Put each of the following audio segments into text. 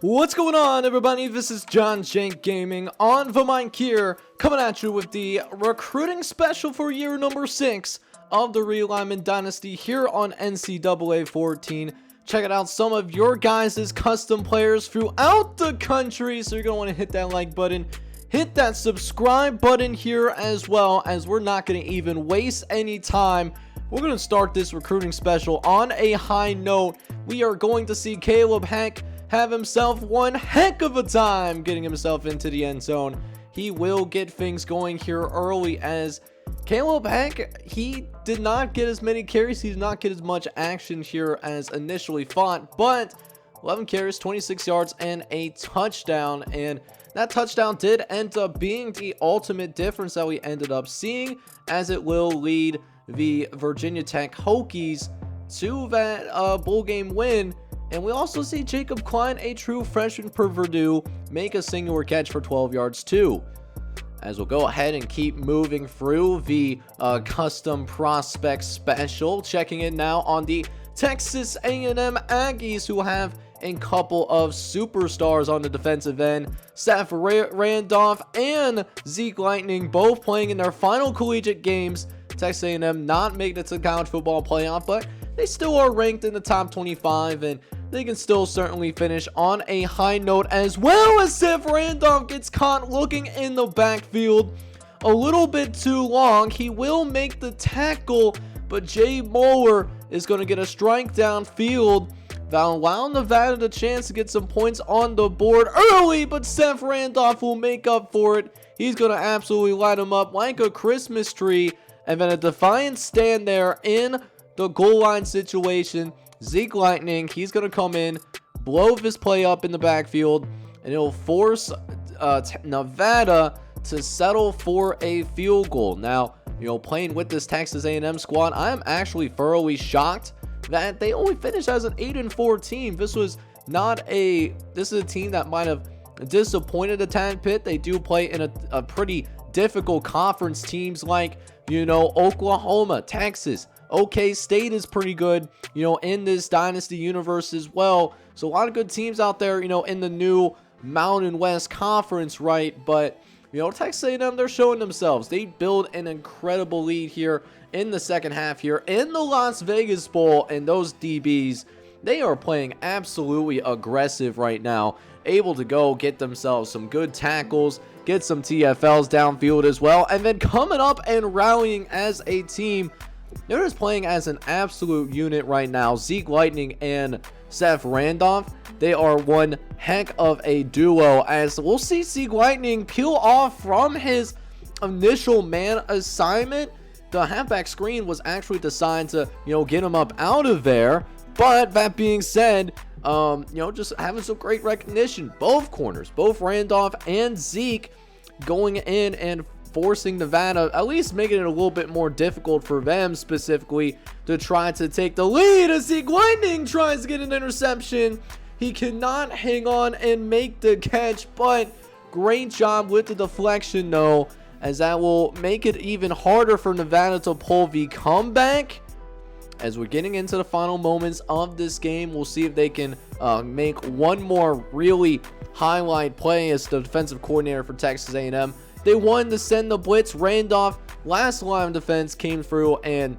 What's going on, everybody? This is John Shank Gaming on the mic here, coming at you with the recruiting special for year number 6 of the Realignment Dynasty here on NCAA 14. Checking out some of your guys' custom players throughout the country, so you're going to want to hit that like button, hit that subscribe button here as well, as we're not going to even waste any time. We're going to start this recruiting special on a high note. We are going to see Caleb Heck have himself one heck of a time getting himself into the end zone. He will get things going here early, as Caleb Heck, he did not get as many carries. He did not get as much action here as initially thought, but 11 carries, 26 yards, and a touchdown. And that touchdown did end up being the ultimate difference that we ended up seeing, as it will lead the Virginia Tech Hokies to that bowl game win. And we also see Jacob Klein, a true freshman for Purdue, make a singular catch for 12 yards too. As we'll go ahead and keep moving through the custom prospect special, checking in now on the Texas A&M Aggies, who have a couple of superstars on the defensive end. Seth Randolph and Zeke Lightning both playing in their final collegiate games. Texas A&M not making it to the college football playoff, but they still are ranked in the top 25, and they can still certainly finish on a high note, as well as Seth Randolph gets caught looking in the backfield a little bit too long. He will make the tackle, but Jay Moeller is going to get a strike downfield. That'll allow Nevada the chance to get some points on the board early, but Seth Randolph will make up for it. He's going to absolutely light him up like a Christmas tree, and then a defiant stand there in the goal line situation. Zeke Lightning, he's going to come in, blow this play up in the backfield, and it'll force Nevada to settle for a field goal. Now, playing with this Texas A&M squad, I am actually thoroughly shocked that they only finished as an 8-4 team. This is a team that might have disappointed a tad bit. They do play in a pretty difficult conference. Teams like, Oklahoma, Texas, OK State is pretty good, in this Dynasty universe as well. So a lot of good teams out there, in the new Mountain West Conference, right? But, Texas A&M, they're showing themselves. They build an incredible lead here in the second half here in the Las Vegas Bowl, and those DBs, they are playing absolutely aggressive right now, able to go get themselves some good tackles, get some TFLs downfield as well, and then coming up and rallying as a team. They're just playing as an absolute unit right now. Zeke Lightning and Seth Randolph, they are one heck of a duo, as we'll see Zeke Lightning peel off from his initial man assignment. The halfback screen was actually designed to, get him up out of there. But that being said, just having some great recognition. Both corners, both Randolph and Zeke, going in and forcing Nevada, at least making it a little bit more difficult for them specifically to try to take the lead, as Zeke Lightning tries to get an interception. He cannot hang on and make the catch, but great job with the deflection though, as that will make it even harder for Nevada to pull the comeback. As we're getting into the final moments of this game, we'll see if they can make one more really highlight play as the defensive coordinator for Texas A&M. They wanted to send the blitz. Randolph, last line of defense, came through and,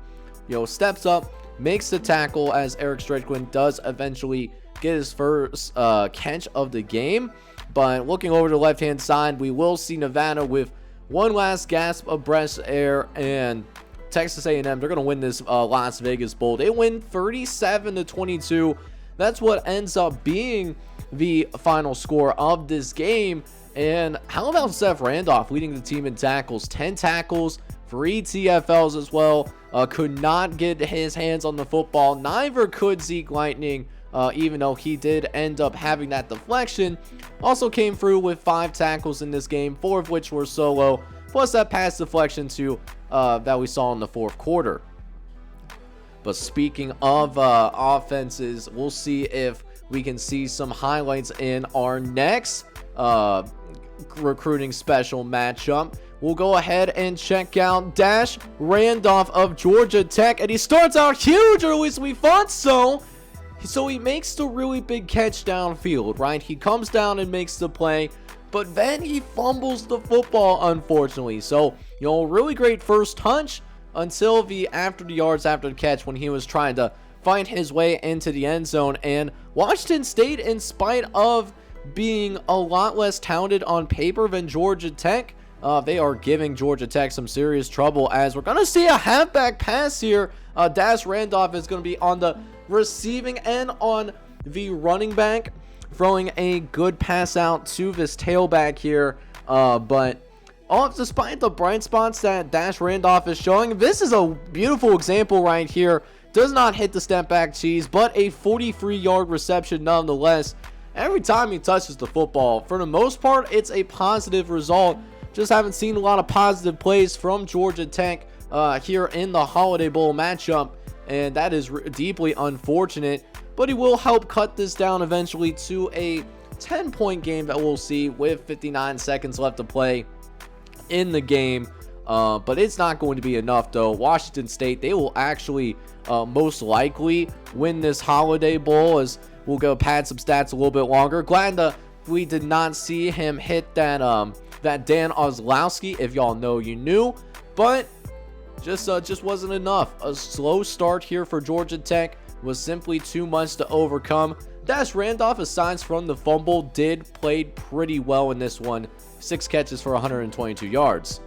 steps up, makes the tackle, as Eric Strickland does eventually get his first catch of the game. But looking over to the left-hand side, we will see Nevada with one last gasp of breath air, and Texas A&M, they're going to win this Las Vegas Bowl. They win 37-22. That's what ends up being the final score of this game. And how about Seth Randolph leading the team in tackles? 10 tackles, 3 TFLs as well. Could not get his hands on the football. Neither could Zeke Lightning, even though he did end up having that deflection. Also came through with 5 tackles in this game, 4 of which were solo, plus that pass deflection too that we saw in the fourth quarter. But speaking of offenses, we'll see if we can see some highlights in our next recruiting special matchup. We'll go ahead and check out Dash Randolph of Georgia Tech, and he starts out huge, or at least we thought so. So he makes the really big catch downfield, right? He comes down and makes the play, but then he fumbles the football, unfortunately. So, really great first touch until after the yards after the catch, when he was trying to find his way into the end zone. And Washington State, in spite of being a lot less talented on paper than Georgia Tech, they are giving Georgia Tech some serious trouble, as we're going to see a halfback pass here. Dash Randolph is going to be on the receiving end on the running back, throwing a good pass out to this tailback here. But despite the bright spots that Dash Randolph is showing, this is a beautiful example right here. Does not hit the step back cheese, but a 43-yard reception nonetheless. Every time he touches the football, for the most part, it's a positive result. Just haven't seen a lot of positive plays from Georgia Tech here in the Holiday Bowl matchup, and that is deeply unfortunate. But he will help cut this down eventually to a 10-point game that we'll see with 59 seconds left to play in the game. But it's not going to be enough, though. Washington State, they will actually most likely win this Holiday Bowl, as we'll go pad some stats a little bit longer. Glad that we did not see him hit that Dan Ozlowski. If y'all know, you knew. But just wasn't enough. A slow start here for Georgia Tech was simply too much to overcome. Dash Randolph, aside from the fumble, played pretty well in this one. 6 catches for 122 yards.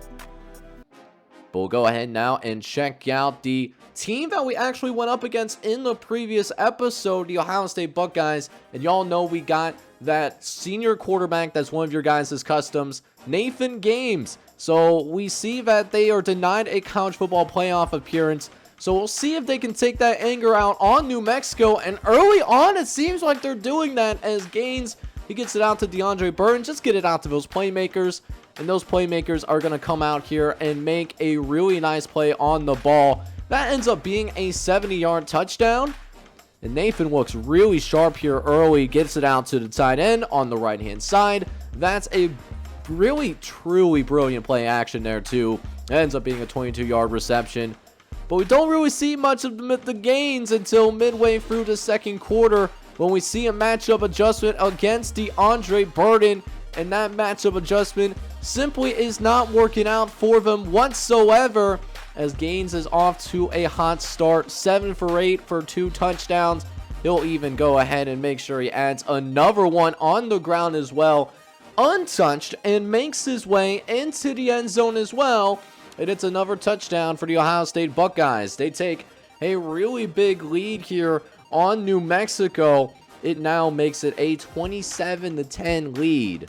But we'll go ahead now and check out the team that we actually went up against in the previous episode, the Ohio State Buckeyes. And y'all know we got that senior quarterback that's one of your guys' customs, Nathan Games. So we see that they are denied a college football playoff appearance. So we'll see if they can take that anger out on New Mexico. And early on, it seems like they're doing that, as Gaines, he gets it out to DeAndre Burton. Just get it out to those playmakers. And those playmakers are going to come out here and make a really nice play on the ball. That ends up being a 70-yard touchdown. And Nathan looks really sharp here early. Gets it out to the tight end on the right-hand side. That's a really, truly brilliant play action there, too. It ends up being a 22-yard reception. But we don't really see much of the gains until midway through the second quarter, when we see a matchup adjustment against DeAndre Burton. And that matchup adjustment simply is not working out for them whatsoever, as Gaines is off to a hot start. 7 for 8 for 2 touchdowns. He'll even go ahead and make sure he adds another one on the ground as well, untouched, and makes his way into the end zone as well. And it's another touchdown for the Ohio State Buckeyes. They take a really big lead here on New Mexico. It now makes it a 27-10 lead.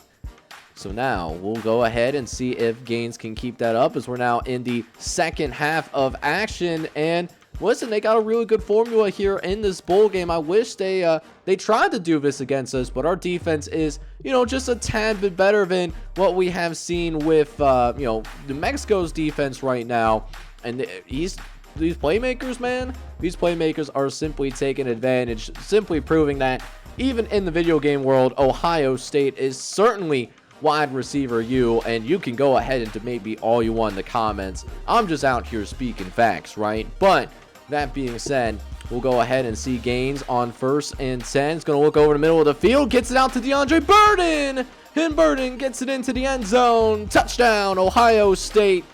So now we'll go ahead and see if Gaines can keep that up, as we're now in the second half of action. And listen, they got a really good formula here in this bowl game. I wish they tried to do this against us, but our defense is, just a tad bit better than what we have seen with, New Mexico's defense right now. And these playmakers, man, these playmakers are simply taking advantage, simply proving that even in the video game world, Ohio State is certainly wide receiver you, and you can go ahead and debate me all you want in the comments. I'm just out here speaking facts, right? But that being said, we'll go ahead and see Gaines on 1st and 10. He's going to look over the middle of the field, gets it out to DeAndre Burton, and Burton gets it into the end zone. Touchdown, Ohio State.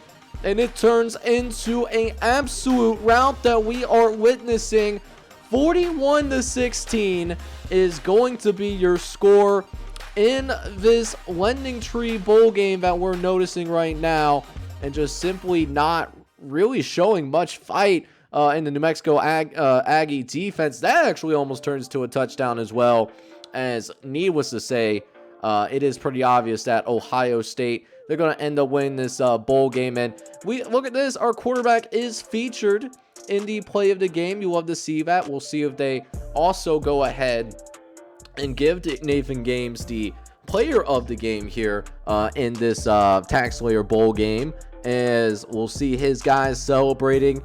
And it turns into an absolute rout that we are witnessing. 41-16 is going to be your score in this Lending Tree Bowl game that we're noticing right now, and just simply not really showing much fight in the New Mexico Aggie defense. That actually almost turns to a touchdown as well, as needless to say, it is pretty obvious that Ohio State, they're going to end up winning this bowl game. And we look at this, our quarterback is featured in the play of the game. You love to see that. We'll see if they also go ahead and give Nathan Gaines the player of the game here in this Tax Slayer Bowl game, as we'll see his guys celebrating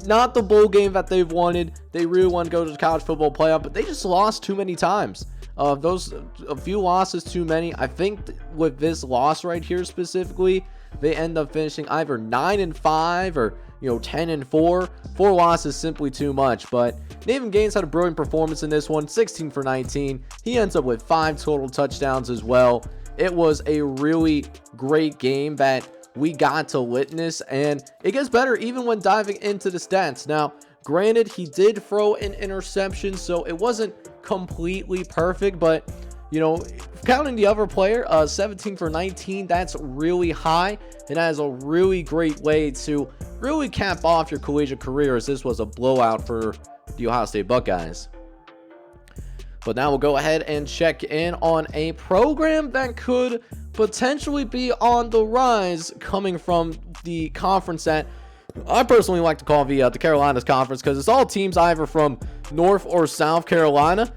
not the bowl game that they've wanted. They really want to go to the college football playoff, but they just lost too many times. A few losses too many. I think with this loss right here specifically, they end up finishing either 9-5 or 10-4. 4 losses simply too much, but Nathan Gaines had a brilliant performance in this one, 16 for 19. He ends up with 5 total touchdowns as well. It was a really great game that we got to witness, and it gets better even when diving into the stats. Now, granted, he did throw an interception, so it wasn't completely perfect, but counting the other player, 17 for 19, that's really high, and that is a really great way to really cap off your collegiate career, as this was a blowout for the Ohio State Buckeyes. But now we'll go ahead and check in on a program that could potentially be on the rise coming from the conference that I personally like to call the Carolinas Conference, because it's all teams either from North or South Carolina.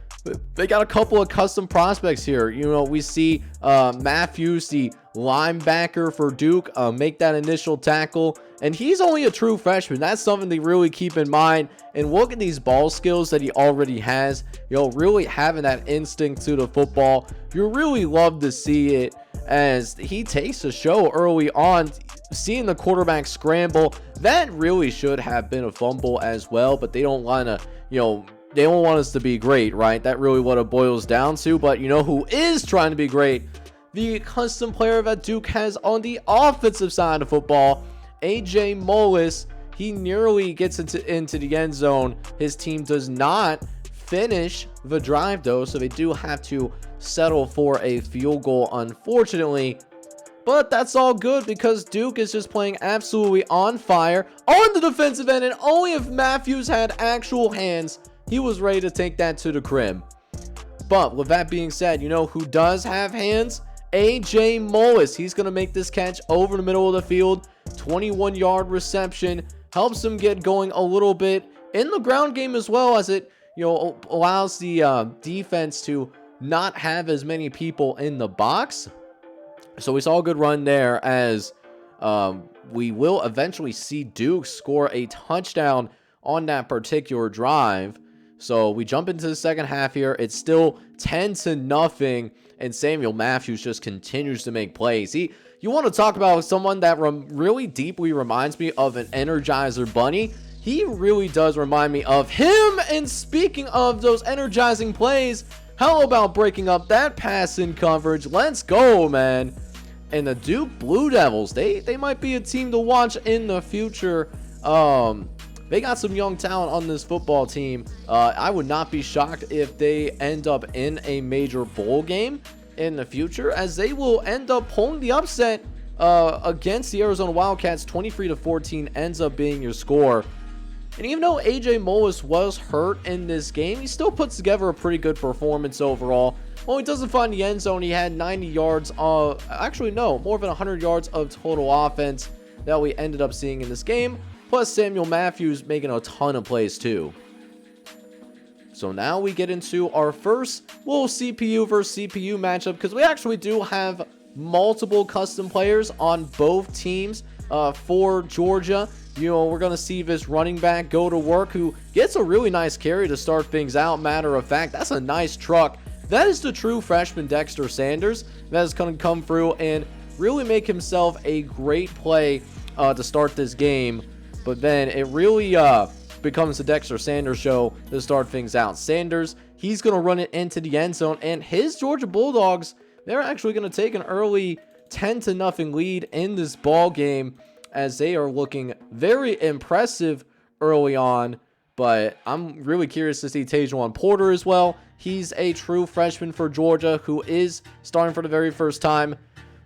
They got a couple of custom prospects here. We see Matthews, the linebacker for Duke, make that initial tackle, and he's only a true freshman. That's something to really keep in mind. And look at these ball skills that he already has. Really having that instinct to the football. You really love to see it as he takes the show early on. Seeing the quarterback scramble, that really should have been a fumble as well, but they don't want to, they don't want us to be great, right? That really what it boils down to. But who is trying to be great? The custom player that Duke has on the offensive side of football, AJ Mullis. He nearly gets into the end zone. His team does not finish the drive, though, so they do have to settle for a field goal, unfortunately. But that's all good, because Duke is just playing absolutely on fire on the defensive end, and only if Matthews had actual hands, he was ready to take that to the crib. But with that being said, who does have hands? AJ Mullis. He's going to make this catch over the middle of the field. 21-yard reception. Helps him get going a little bit in the ground game, as well as it, allows the defense to not have as many people in the box. So we saw a good run there, as we will eventually see Duke score a touchdown on that particular drive. So we jump into the second half here. It's still 10-0, and Samuel Matthews just continues to make plays. You want to talk about someone that really deeply reminds me of an Energizer Bunny? He really does remind me of him. And speaking of those energizing plays, how about breaking up that passing coverage? Let's go, man. And the Duke Blue Devils, they might be a team to watch in the future. They got some young talent on this football team. I would not be shocked if they end up in a major bowl game in the future, as they will end up pulling the upset against the Arizona Wildcats. 23-14 ends up being your score. And even though AJ Mullis was hurt in this game, he still puts together a pretty good performance overall. Well, he doesn't find the end zone. He had 90 yards of, actually no, more than 100 yards of total offense that we ended up seeing in this game. Plus Samuel Matthews making a ton of plays too. So now we get into our first little CPU versus CPU matchup, because we actually do have multiple custom players on both teams for Georgia. We're going to see this running back go to work, who gets a really nice carry to start things out. Matter of fact, that's a nice truck. That is the true freshman Dexter Sanders that is going to come through and really make himself a great play to start this game. But then it really becomes the Dexter Sanders show to start things out. Sanders, he's going to run it into the end zone, and his Georgia Bulldogs, they're actually going to take an early 10-0 lead in this ball game, as they are looking very impressive early on. But I'm really curious to see Tajuan Porter as well. He's a true freshman for Georgia who is starting for the very first time.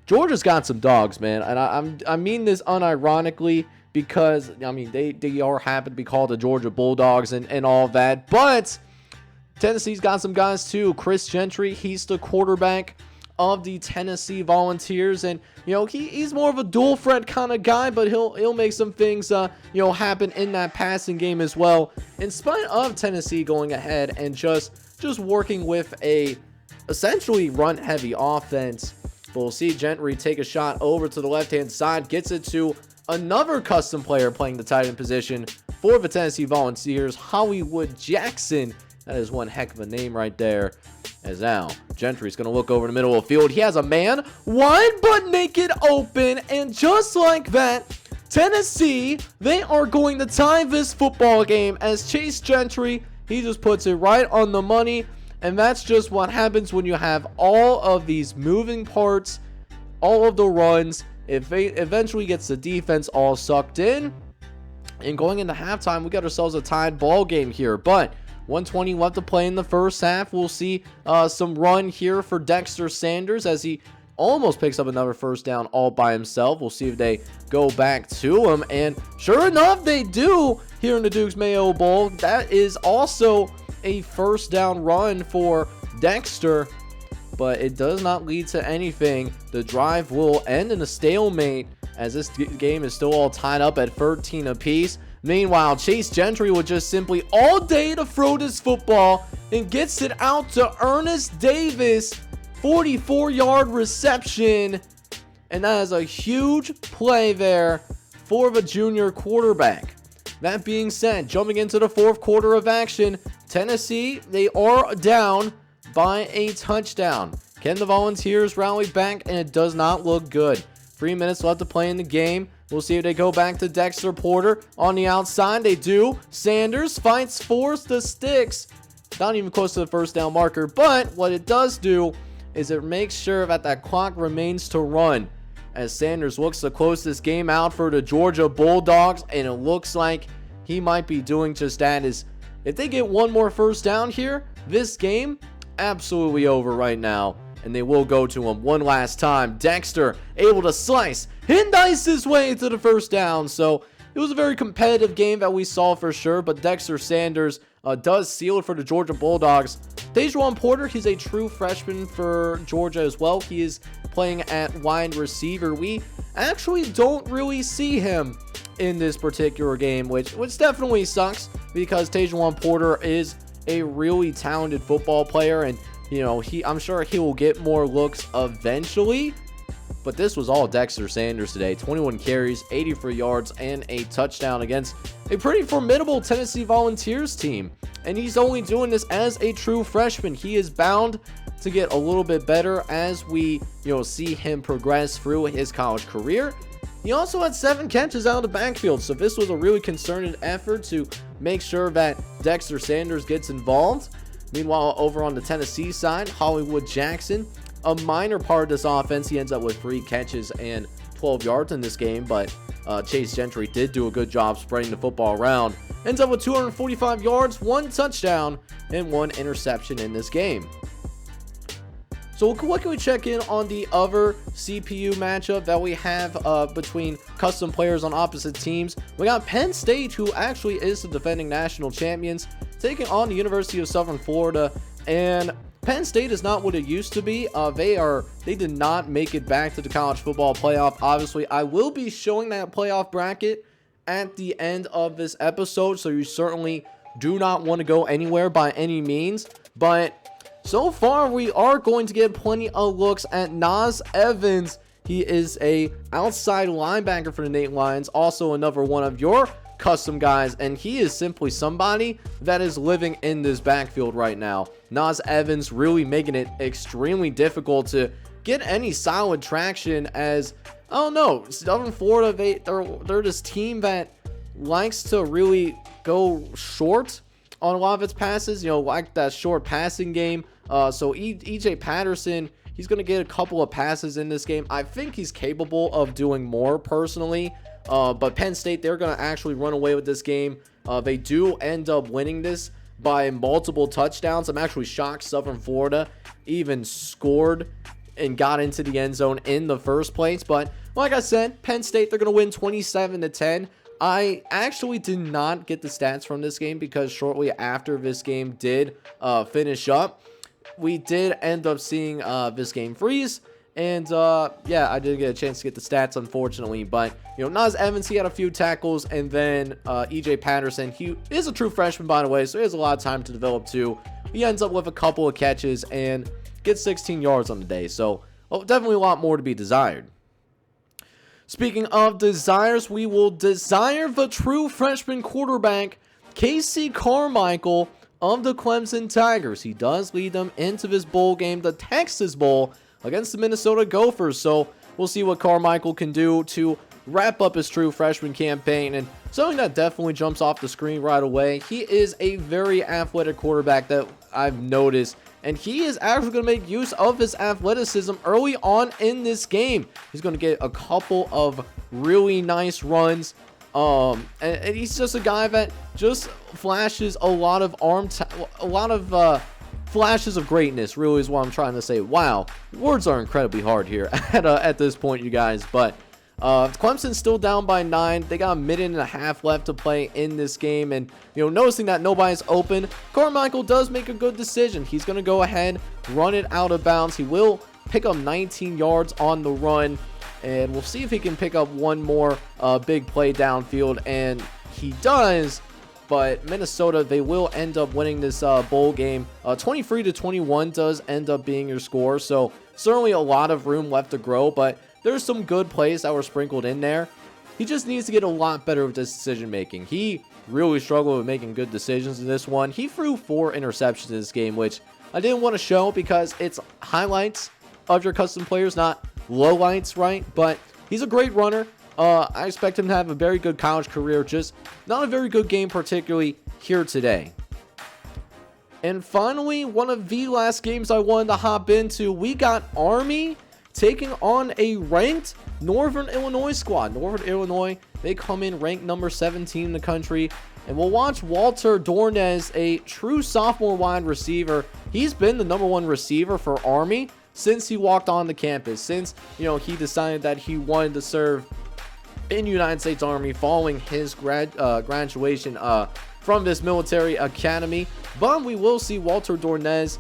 Georgia's got some dogs, man, and I mean this unironically, because they are happen to be called the Georgia Bulldogs and all that. But Tennessee's got some guys too. Chris Gentry, he's the quarterback of the Tennessee Volunteers, and he's more of a dual threat kind of guy, but he'll make some things happen in that passing game as well, in spite of Tennessee going ahead and just working with a essentially run heavy offense. But we'll see Gentry take a shot over to the left hand side, gets it to another custom player playing the tight end position for the Tennessee Volunteers, Hollywood Jackson. That is one heck of a name right there. As now, Gentry's going to look over the middle of the field. He has a man wide but naked open. And just like that, Tennessee, they are going to tie this football game as Chase Gentry, he just puts it right on the money. And that's just what happens when you have all of these moving parts, all of the runs. If it eventually gets the defense all sucked in. And going into halftime, we got ourselves a tied ball game here. But 1:20 left to play in the first half. We'll see some run here for Dexter Sanders as he almost picks up another first down all by himself. We'll see if they go back to him. And sure enough, they do here in the Duke's Mayo Bowl. That is also a first down run for Dexter, but it does not lead to anything. The drive will end in a stalemate as this game is still all tied up at 13 apiece. Meanwhile, Chase Gentry would just simply all day to throw this football and gets it out to Ernest Davis. 44-yard reception, and that is a huge play there for the junior quarterback. That being said, jumping into the fourth quarter of action, Tennessee, they are down by a touchdown. Can the Volunteers rally back? And it does not look good. 3 minutes left to play in the game. We'll see if they go back to Dexter Porter on the outside. They do. Sanders fights for the sticks. Not even close to the first down marker, but what it does do is it makes sure that clock remains to run as Sanders looks to close this game out for the Georgia Bulldogs, and it looks like he might be doing just that. Is if they get one more first down here, this game absolutely over right now, and they will go to him one last time. Dexter able to slice and dice his way to the first down. So it was a very competitive game that we saw for sure, but Dexter Sanders does seal it for the Georgia Bulldogs. Tejuan Porter, he's a true freshman for Georgia as well. He is playing at wide receiver. We actually don't really see him in this particular game, which definitely sucks because Tejuan Porter is a really talented football player, and you know, I'm sure he will get more looks eventually. But this was all Dexter Sanders today. 21 carries, 83 yards, and a touchdown against a pretty formidable Tennessee Volunteers team. And he's only doing this as a true freshman. He is bound to get a little bit better as we, see him progress through his college career. He also had 7 catches out of the backfield, so this was a really concerted effort to make sure that Dexter Sanders gets involved. Meanwhile, over on the Tennessee side, Hollywood Jackson, a minor part of this offense. He ends up with 3 catches and 12 yards in this game, but Chase Gentry did do a good job spreading the football around. Ends up with 245 yards, 1 touchdown, and 1 interception in this game. So what can we check in on the other CPU matchup that we have between custom players on opposite teams? We got Penn State, who actually is the defending national champions, taking on the University of Southern Florida. And Penn State is not what it used to be. They did not make it back to the college football playoff. Obviously, I will be showing that playoff bracket at the end of this episode, so you certainly do not want to go anywhere by any means. But so far, we are going to get plenty of looks at Nas Evans. He is a outside linebacker for the Nate Lions, also another one of your custom guys, and he is simply somebody that is living in this backfield right now. Nas Evans really making it extremely difficult to get any solid traction, as I don't know, Southern Florida, they're this team that likes to really go short on a lot of its passes, like that short passing game. So EJ Patterson, he's going to get a couple of passes in this game. I think he's capable of doing more personally. But Penn State, they're going to actually run away with this game. They do end up winning this by multiple touchdowns. I'm actually shocked Southern Florida even scored and got into the end zone in the first place. But like I said, Penn State, they're going to win 27-10. I actually did not get the stats from this game because shortly after this game did finish up, we did end up seeing this game freeze. And, yeah, I didn't get a chance to get the stats, unfortunately. But, Nas Evans, he had a few tackles. And then EJ Patterson, he is a true freshman, by the way, so he has a lot of time to develop, too. He ends up with a couple of catches and gets 16 yards on the day. So, definitely a lot more to be desired. Speaking of desires, we will desire the true freshman quarterback, Casey Carmichael of the Clemson Tigers. He does lead them into this bowl game, the Texas Bowl, against the Minnesota Gophers. So we'll see what Carmichael can do to wrap up his true freshman campaign. And something that definitely jumps off the screen right away, he is a very athletic quarterback that I've noticed. And he is actually going to make use of his athleticism early on in this game. He's going to get a couple of really nice runs. And he's just a guy that just flashes a lot of flashes of greatness, really is what I'm trying to say. Wow, words are incredibly hard here at this point, you guys. But Clemson's still down by 9. They got a minute and a half left to play in this game, and noticing that nobody's open, Carmichael does make a good decision. He's going to go ahead, run it out of bounds. He will pick up 19 yards on the run, and we'll see if he can pick up one more big play downfield, and he does. But Minnesota, they will end up winning this bowl game. 23-21 does end up being your score, so certainly a lot of room left to grow, but there's some good plays that were sprinkled in there. He just needs to get a lot better with this decision making. He really struggled with making good decisions in this one. He threw 4 interceptions in this game, which I didn't want to show because it's highlights of your custom players, not lowlights, right? But he's a great runner. I expect him to have a very good college career, just not a very good game, particularly here today. And finally, one of the last games I wanted to hop into, we got Army taking on a ranked Northern Illinois squad. Northern Illinois, they come in ranked number 17 in the country. And we'll watch Walter Dornez, a true sophomore wide receiver. He's been the number 1 receiver for Army since he walked on the campus, since, he decided that he wanted to serve in United States Army following his graduation from this military academy. But we will see Walter Dornez,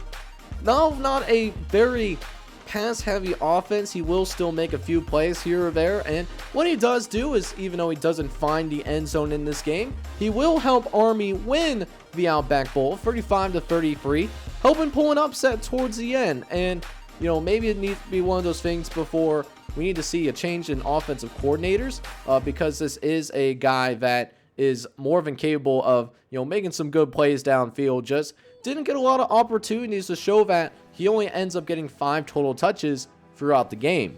not a very pass-heavy offense. He will still make a few plays here or there, and what he does do is, even though he doesn't find the end zone in this game, he will help Army win the Outback Bowl 35-33, helping pull an upset towards the end. And maybe it needs to be one of those things before we need to see a change in offensive coordinators, because this is a guy that is more than capable of, making some good plays downfield. Just didn't get a lot of opportunities to show that he only ends up getting 5 total touches throughout the game.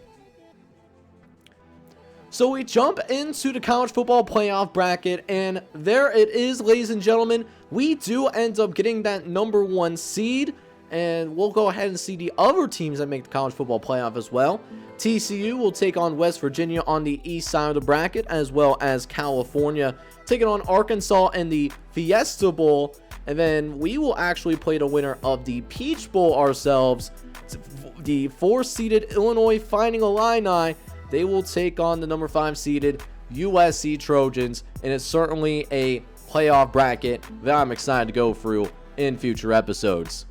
So we jump into the college football playoff bracket, and there it is, ladies and gentlemen. We do end up getting that number 1 seed. And we'll go ahead and see the other teams that make the college football playoff as well. TCU will take on West Virginia on the east side of the bracket, as well as California taking on Arkansas in the Fiesta Bowl. And then we will actually play the winner of the Peach Bowl ourselves. The 4-seeded Illinois Fighting Illini, they will take on the number 5-seeded USC Trojans. And it's certainly a playoff bracket that I'm excited to go through in future episodes.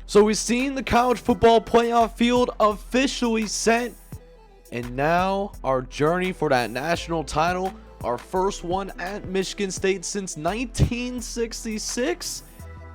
So we've seen the college football playoff field officially set, and now our journey for that national title, our first one at Michigan State since 1966,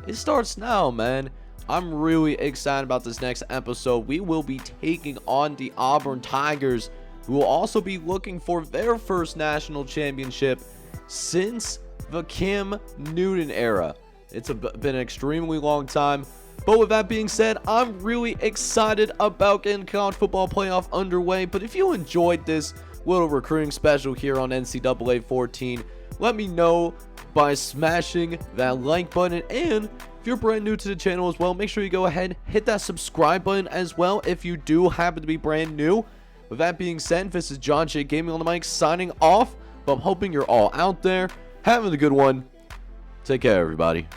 it starts now, man. I'm really excited about this next episode. We will be taking on the Auburn Tigers, who will also be looking for their first national championship since the Cam Newton era. It's been an extremely long time. But with that being said, I'm really excited about getting college football playoff underway. But if you enjoyed this little recruiting special here on NCAA 14, let me know by smashing that like button. And if you're brand new to the channel as well, make sure you go ahead, hit that subscribe button as well if you do happen to be brand new. With that being said, this is John J. Gaming on the mic signing off. But I'm hoping you're all out there having a good one. Take care, everybody.